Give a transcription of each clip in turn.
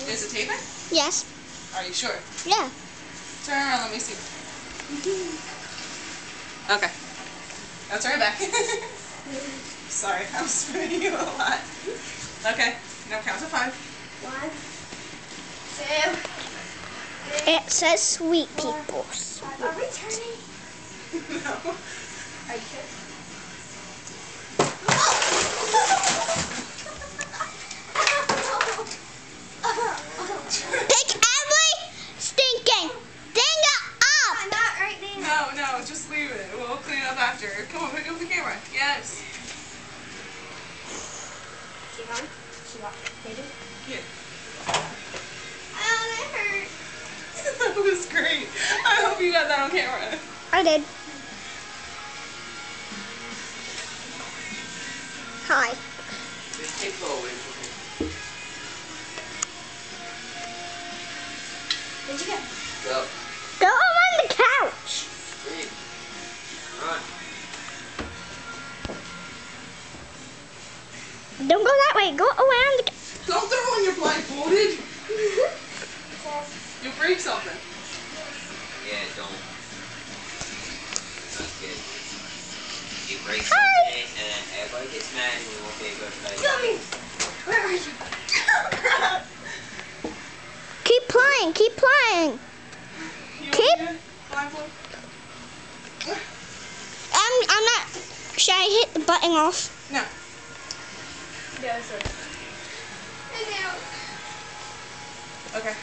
Is it taping? Yes. Are you sure? Yeah. Turn around, let me see. Okay. Now turn it back. Sorry, I'm spinning you a lot. Okay, now count to 5. 1, 2. It says sweet people. Are we turning? No. Are you sure? Pick every stinking thing up. I'm not right now. No, just leave it. We'll clean it up after. Come on, pick up the camera. Yes. Keep on. Keep on. Maybe. Yeah. Oh, that hurt. That was great. I hope you got that on camera. I did. Hi. Just keep going. Where'd you go? Go. Go on the couch. Read. Run. Don't go that way. Go around the couch. Don't throw when you're blindfolded. You'll break something. Yeah, don't. Not good. You break Hi. something and then everybody gets mad and we won't be able to play. Gummy! Where are you? Keep playing. Keep playing. You Keep- want me to blindfold? I'm not. Should I hit the button off? No. No, sir. And now. Okay.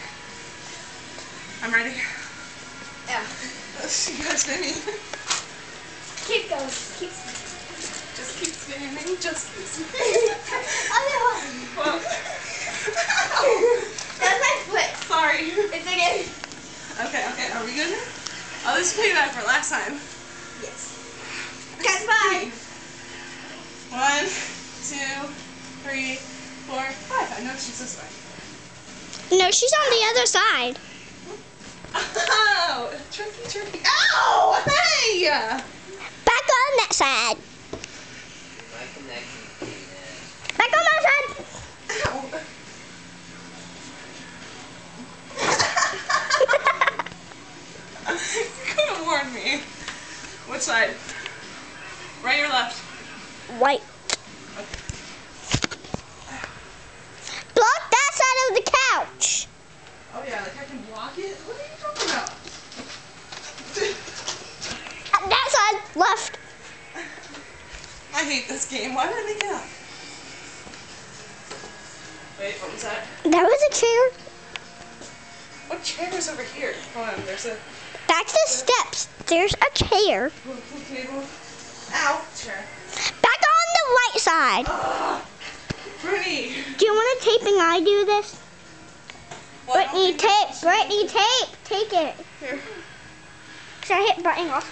I'm ready. Yeah. You gotta spin me. Keep going. Keep. Just keep spinning me. Just keep spinning. Other one. Well, That's my foot. sorry. It's okay. Okay, are we good now? Oh, this is payback for last time. Yes. Count 5. 1, 2, 3, 4, 5. I know she's this way. No, she's on the other side. Oh, tricky. Ow! Hey! Back on that side. My connection. Back on that side. Ow! You could have warned me. Which side? Right or left? White. Okay. Block that side of the couch. Oh yeah, like I can block it? What are you talking about? That side left. I hate this game. Why did I make it up? Wait, what was that? There was a chair. What chair is over here? Hold on, there's a Back to the steps. There's a chair. pool table. Ow! Chair. Back on the right side. Ugh! Brittany! Do you want a tape and I do this? Well, I don't Brittany, think tape. Brittany, tape. Take it. Here. Should I hit button off?